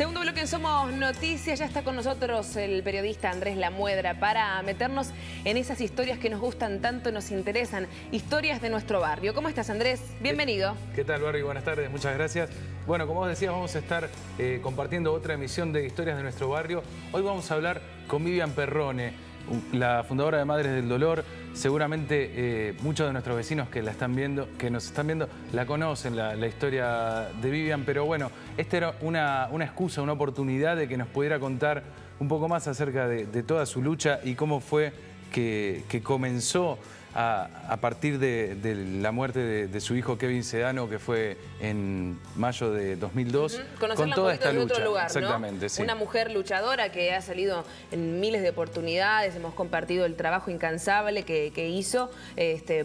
Segundo bloque en Somos Noticias, ya está con nosotros el periodista Andrés Lamuedra para meternos en esas historias que nos gustan tanto, nos interesan, historias de nuestro barrio. ¿Cómo estás, Andrés? Bienvenido. ¿Qué tal, Barbie? Buenas tardes, muchas gracias. Bueno, como vos decías, vamos a estar compartiendo otra emisión de Historias de nuestro barrio. Hoy vamos a hablar con Vivian Perrone, la fundadora de Madres del Dolor. Seguramente muchos de nuestros vecinos que nos están viendo, la conocen, la historia de Vivian, pero bueno, esta era una excusa, una oportunidad de que nos pudiera contar un poco más acerca de toda su lucha y cómo fue que comenzó a partir de la muerte de su hijo Kevin Sedano, que fue en mayo de 2002, con toda esta lucha. Otro lugar, exactamente, ¿no? sí. Una mujer luchadora que ha salido en miles de oportunidades, hemos compartido el trabajo incansable que hizo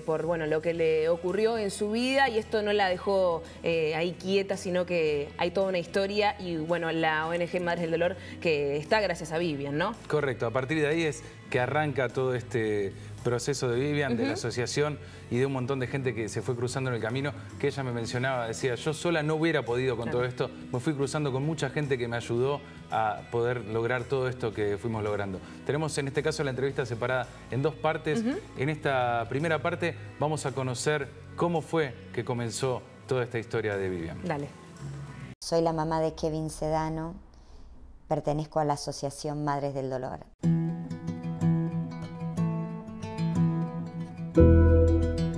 por bueno, lo que le ocurrió en su vida, y esto no la dejó ahí quieta, sino que hay toda una historia, y bueno, la ONG Madres del Dolor que está gracias a Vivian, ¿no? Correcto, a partir de ahí es que arranca todo este proceso de Vivian, de la asociación y de un montón de gente que se fue cruzando en el camino, que ella me mencionaba, decía, yo sola no hubiera podido con todo esto, me fui cruzando con mucha gente que me ayudó a poder lograr todo esto que fuimos logrando. Tenemos en este caso la entrevista separada en dos partes. En esta primera parte vamos a conocer cómo fue que comenzó toda esta historia de Vivian. Dale. Soy la mamá de Kevin Sedano, pertenezco a la asociación Madres del Dolor.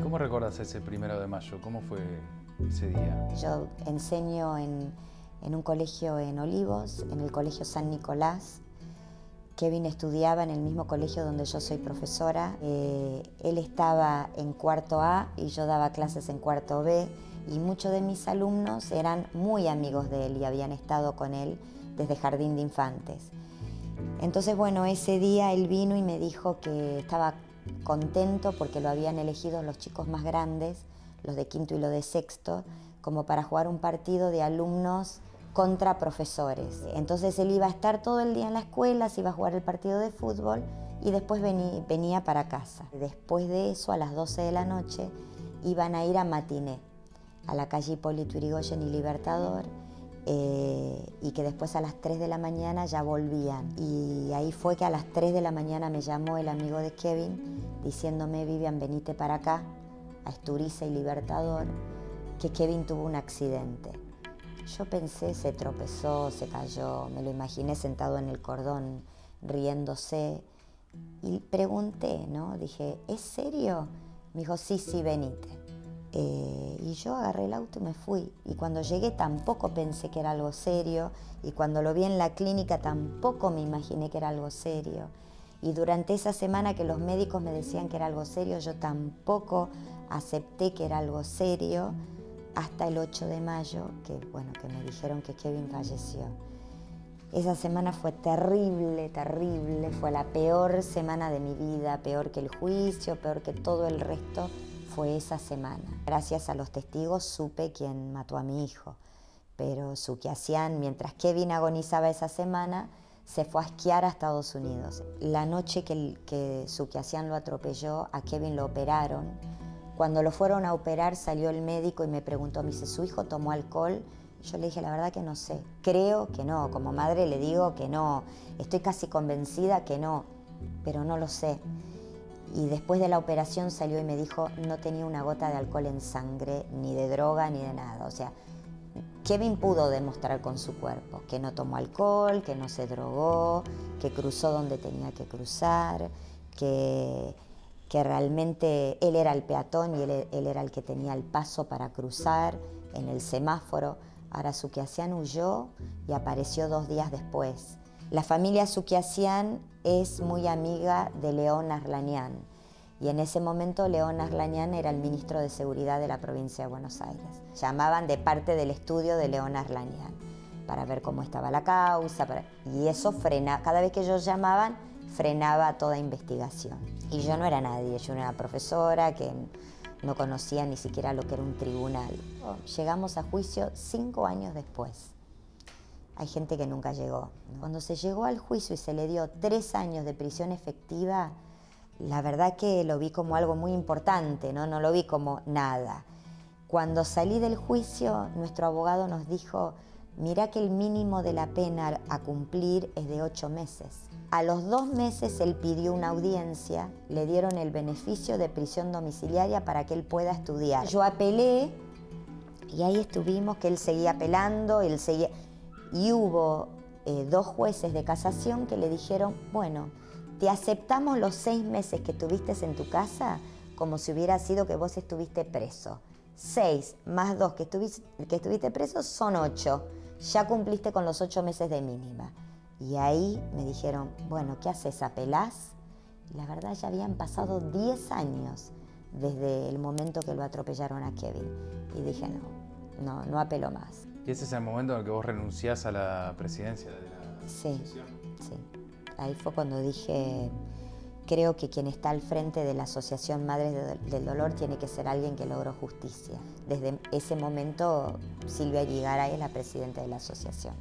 ¿Cómo recuerdas ese 1 de mayo? ¿Cómo fue ese día? Yo enseño en un colegio en Olivos, en el colegio San Nicolás. Kevin estudiaba en el mismo colegio donde yo soy profesora. Él estaba en cuarto A y yo daba clases en cuarto B, y muchos de mis alumnos eran muy amigos de él y habían estado con él desde jardín de infantes. Entonces, bueno, ese día él vino y me dijo que estaba contento porque lo habían elegido los chicos más grandes, los de quinto y los de sexto, como para jugar un partido de alumnos contra profesores. Entonces él iba a estar todo el día en la escuela, se iba a jugar el partido de fútbol y después venía para casa. Después de eso, a las 12 de la noche, iban a ir a matiné, a la calle Hipólito Yrigoyen y Libertador, y que después a las 3 de la mañana ya volvían. Y ahí fue que a las 3 de la mañana me llamó el amigo de Kevin diciéndome, Vivian, venite para acá, a Esturiza y Libertador, que Kevin tuvo un accidente. Yo pensé, se tropezó, se cayó, me lo imaginé sentado en el cordón riéndose, y pregunté, ¿no? Dije, ¿es serio? Me dijo, sí, venite. Y yo agarré el auto y me fui. Y cuando llegué tampoco pensé que era algo serio. Y cuando lo vi en la clínica tampoco me imaginé que era algo serio. Y durante esa semana que los médicos me decían que era algo serio, yo tampoco acepté que era algo serio, hasta el 8 de mayo, que me dijeron que Kevin falleció. Esa semana fue terrible, terrible. Fue la peor semana de mi vida, peor que el juicio, peor que todo el resto. Fue esa semana. Gracias a los testigos supe quién mató a mi hijo, pero Sukiasian, mientras Kevin agonizaba esa semana, se fue a esquiar a Estados Unidos. La noche que Sukiasian lo atropelló, a Kevin lo operaron. Cuando lo fueron a operar, salió el médico y me preguntó, me dice, ¿su hijo tomó alcohol? Yo le dije, la verdad que no sé. Creo que no, como madre le digo que no. Estoy casi convencida que no, pero no lo sé. Y después de la operación salió y me dijo, no tenía una gota de alcohol en sangre, ni de droga, ni de nada. O sea, Kevin pudo demostrar con su cuerpo que no tomó alcohol, que no se drogó, que cruzó donde tenía que cruzar, que realmente él era el peatón y él era el que tenía el paso para cruzar en el semáforo. Ahora Sukiasian huyó y apareció 2 días después. La familia Sukiasian es muy amiga de León Arlanian, y en ese momento León Arlanian era el ministro de Seguridad de la provincia de Buenos Aires. Llamaban de parte del estudio de León Arlanian para ver cómo estaba la causa, y eso frenaba, cada vez que ellos llamaban, frenaba toda investigación. Y yo no era nadie, yo era una profesora que no conocía ni siquiera lo que era un tribunal. Llegamos a juicio 5 años después. Hay gente que nunca llegó. Cuando se llegó al juicio y se le dio 3 años de prisión efectiva, la verdad que lo vi como algo muy importante, ¿no? No lo vi como nada. Cuando salí del juicio, nuestro abogado nos dijo, mirá que el mínimo de la pena a cumplir es de 8 meses. A los 2 meses él pidió una audiencia, le dieron el beneficio de prisión domiciliaria para que él pueda estudiar. Yo apelé y ahí estuvimos, que él seguía apelando, y hubo 2 jueces de casación que le dijeron, bueno, te aceptamos los 6 meses que tuviste en tu casa como si hubiera sido que vos estuviste preso. 6 más 2 que estuviste preso son 8. Ya cumpliste con los 8 meses de mínima. Y ahí me dijeron, bueno, ¿qué haces? ¿Apelás? Y la verdad ya habían pasado 10 años desde el momento que lo atropellaron a Kevin. Y dije, no apelo más. ¿Y ese es el momento en el que vos renunciás a la presidencia de la asociación? Sí. Ahí fue cuando dije, creo que quien está al frente de la Asociación Madres del Dolor tiene que ser alguien que logró justicia. Desde ese momento, Silvia Irigaray es la presidenta de la asociación.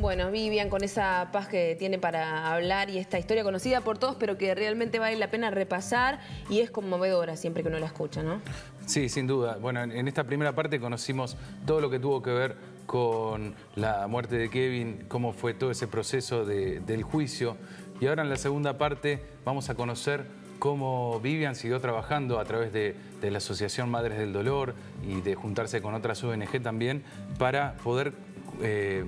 Bueno, Vivian, con esa paz que tiene para hablar y esta historia conocida por todos, pero que realmente vale la pena repasar y es conmovedora siempre que uno la escucha, ¿no? Sí, sin duda. Bueno, en esta primera parte conocimos todo lo que tuvo que ver con la muerte de Kevin, cómo fue todo ese proceso del juicio. Y ahora en la segunda parte vamos a conocer cómo Vivian siguió trabajando a través de la Asociación Madres del Dolor y de juntarse con otras ONG también para poder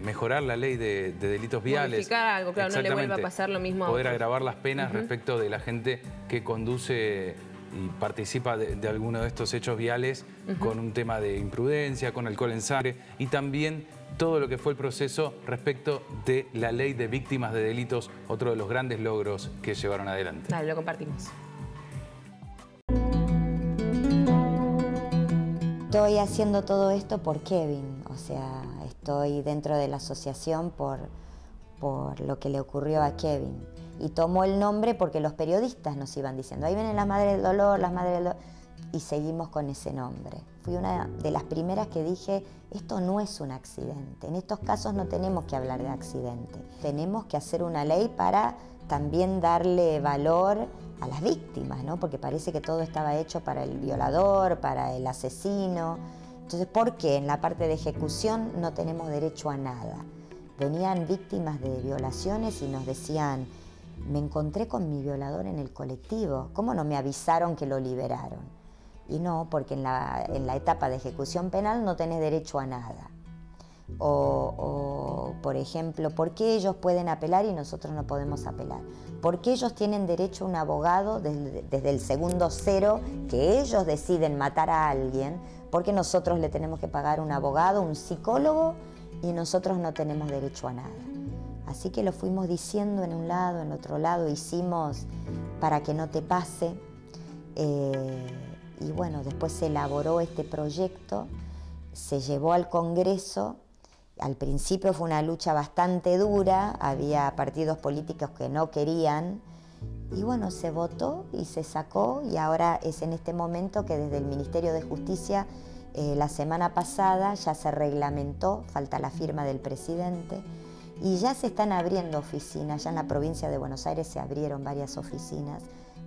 mejorar la ley de delitos viales. Modificar algo, claro, no le vuelva a pasar lo mismo a poder otros. agravar las penas respecto de la gente que conduce y participa de alguno de estos hechos viales con un tema de imprudencia, con alcohol en sangre y también todo lo que fue el proceso respecto de la ley de víctimas de delitos, otro de los grandes logros que llevaron adelante. Dale, lo compartimos. Estoy haciendo todo esto por Kevin, o sea, estoy dentro de la asociación por lo que le ocurrió a Kevin. Y tomó el nombre porque los periodistas nos iban diciendo, ahí vienen las Madres del Dolor, las Madres del Dolor, y seguimos con ese nombre. Fui una de las primeras que dije, esto no es un accidente, en estos casos no tenemos que hablar de accidente, tenemos que hacer una ley para también darle valor a las víctimas, ¿no? Porque parece que todo estaba hecho para el violador, para el asesino. Entonces, ¿por qué en la parte de ejecución no tenemos derecho a nada? Venían víctimas de violaciones y nos decían, me encontré con mi violador en el colectivo, ¿cómo no me avisaron que lo liberaron? Y no, porque en la etapa de ejecución penal no tenés derecho a nada. O, por ejemplo, ¿por qué ellos pueden apelar y nosotros no podemos apelar? ¿Por qué ellos tienen derecho a un abogado desde el segundo cero que ellos deciden matar a alguien? ¿Por qué nosotros le tenemos que pagar un abogado, un psicólogo y nosotros no tenemos derecho a nada? Así que lo fuimos diciendo en un lado, en otro lado, hicimos para que no te pase. Y bueno, después se elaboró este proyecto, se llevó al Congreso. Al principio fue una lucha bastante dura, había partidos políticos que no querían, y bueno, se votó y se sacó, y ahora es en este momento que desde el Ministerio de Justicia, la semana pasada ya se reglamentó, falta la firma del presidente, y ya se están abriendo oficinas, ya en la provincia de Buenos Aires se abrieron varias oficinas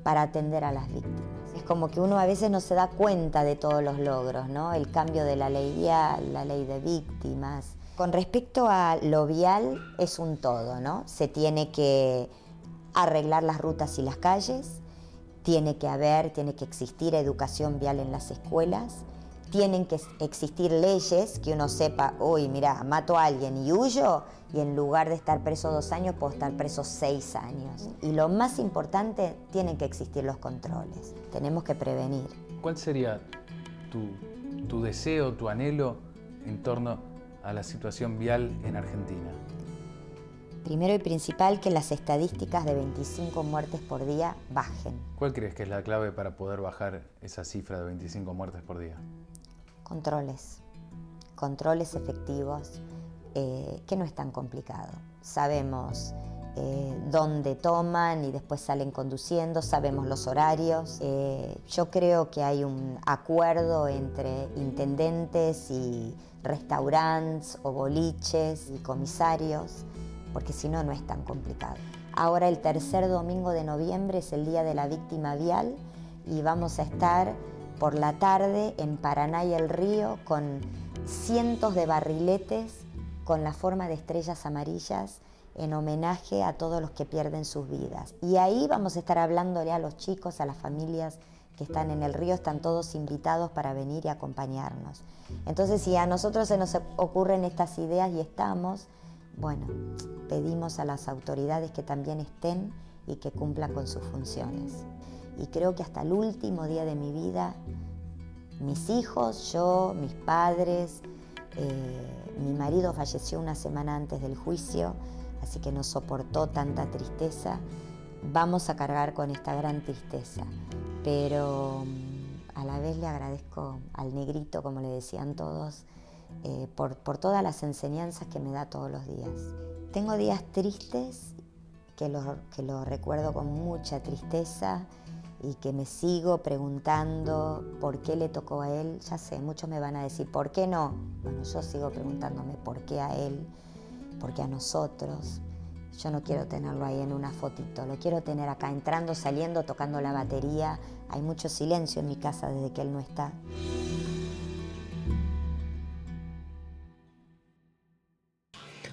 para atender a las víctimas. Es como que uno a veces no se da cuenta de todos los logros, ¿no? El cambio de la ley vial, la ley de víctimas. Con respecto a lo vial, es un todo, ¿no? Se tiene que arreglar las rutas y las calles, tiene que existir educación vial en las escuelas, tienen que existir leyes que uno sepa, uy, mira, mato a alguien y huyo, y en lugar de estar preso 2 años, puedo estar preso 6 años. Y lo más importante, tienen que existir los controles, tenemos que prevenir. ¿Cuál sería tu deseo, tu anhelo en torno a la situación vial en Argentina? Primero y principal, que las estadísticas de 25 muertes por día bajen. ¿Cuál crees que es la clave para poder bajar esa cifra de 25 muertes por día? Controles efectivos, que no es tan complicado. Sabemos dónde toman y después salen conduciendo, sabemos los horarios. Yo creo que hay un acuerdo entre intendentes y restaurantes o boliches y comisarios, porque si no, no es tan complicado. Ahora el tercer domingo de noviembre es el Día de la Víctima Vial y vamos a estar por la tarde en Paraná y El Río con cientos de barriletes con la forma de estrellas amarillas en homenaje a todos los que pierden sus vidas. Y ahí vamos a estar hablándole a los chicos, a las familias que están en el río, están todos invitados para venir y acompañarnos. Entonces, si a nosotros se nos ocurren estas ideas y estamos, bueno, pedimos a las autoridades que también estén y que cumplan con sus funciones. Y creo que hasta el último día de mi vida, mis hijos, yo, mis padres, mi marido falleció una semana antes del juicio, así que no soportó tanta tristeza. Vamos a cargar con esta gran tristeza, pero a la vez le agradezco al negrito, como le decían todos, por todas las enseñanzas que me da todos los días. Tengo días tristes que lo recuerdo con mucha tristeza y que me sigo preguntando por qué le tocó a él. Ya sé, muchos me van a decir, ¿por qué no? Bueno, yo sigo preguntándome por qué a él, por qué a nosotros. Yo no quiero tenerlo ahí en una fotito, lo quiero tener acá, entrando, saliendo, tocando la batería. Hay mucho silencio en mi casa desde que él no está.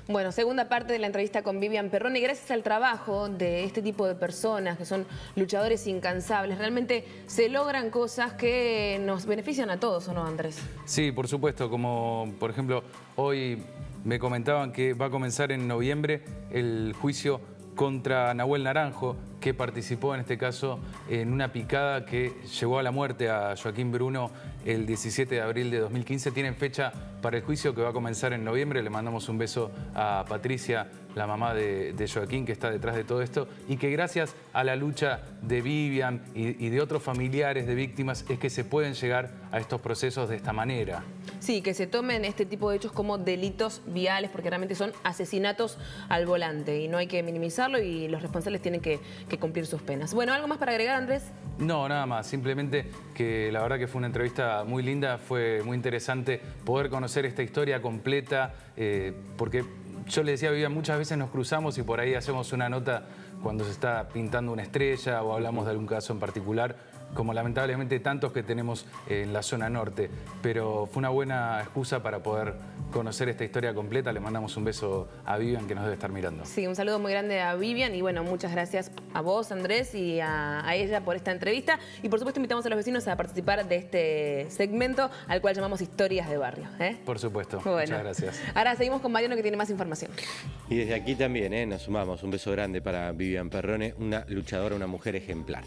Bueno, segunda parte de la entrevista con Vivian Perrone. Gracias al trabajo de este tipo de personas que son luchadores incansables, realmente se logran cosas que nos benefician a todos, ¿o no, Andrés? Sí, por supuesto, como por ejemplo hoy me comentaban que va a comenzar en noviembre el juicio contra Nahuel Naranjo, que participó en este caso en una picada que llevó a la muerte a Joaquín Bruno el 17 de abril de 2015. Tienen fecha para el juicio que va a comenzar en noviembre. Le mandamos un beso a Patricia, la mamá de Joaquín, que está detrás de todo esto, y que gracias a la lucha de Vivian y de otros familiares de víctimas es que se pueden llegar a estos procesos de esta manera. Sí, que se tomen este tipo de hechos como delitos viales, porque realmente son asesinatos al volante y no hay que minimizarlo y los responsables tienen que cumplir sus penas. Bueno, ¿algo más para agregar, Andrés? No, nada más. Simplemente que la verdad que fue una entrevista muy linda, fue muy interesante poder conocer esta historia completa, porque yo le decía a Vivian, muchas veces nos cruzamos y por ahí hacemos una nota cuando se está pintando una estrella o hablamos de algún caso en particular, como lamentablemente tantos que tenemos en la zona norte. Pero fue una buena excusa para poder conocer esta historia completa. Le mandamos un beso a Vivian, que nos debe estar mirando. Sí, un saludo muy grande a Vivian y bueno, muchas gracias a vos, Andrés, y a ella por esta entrevista. Y por supuesto invitamos a los vecinos a participar de este segmento al cual llamamos Historias de Barrio. Por supuesto, bueno, muchas gracias. Ahora seguimos con Mariano, que tiene más información. Y desde aquí también nos sumamos. Un beso grande para Vivian Perrone, una luchadora, una mujer ejemplar.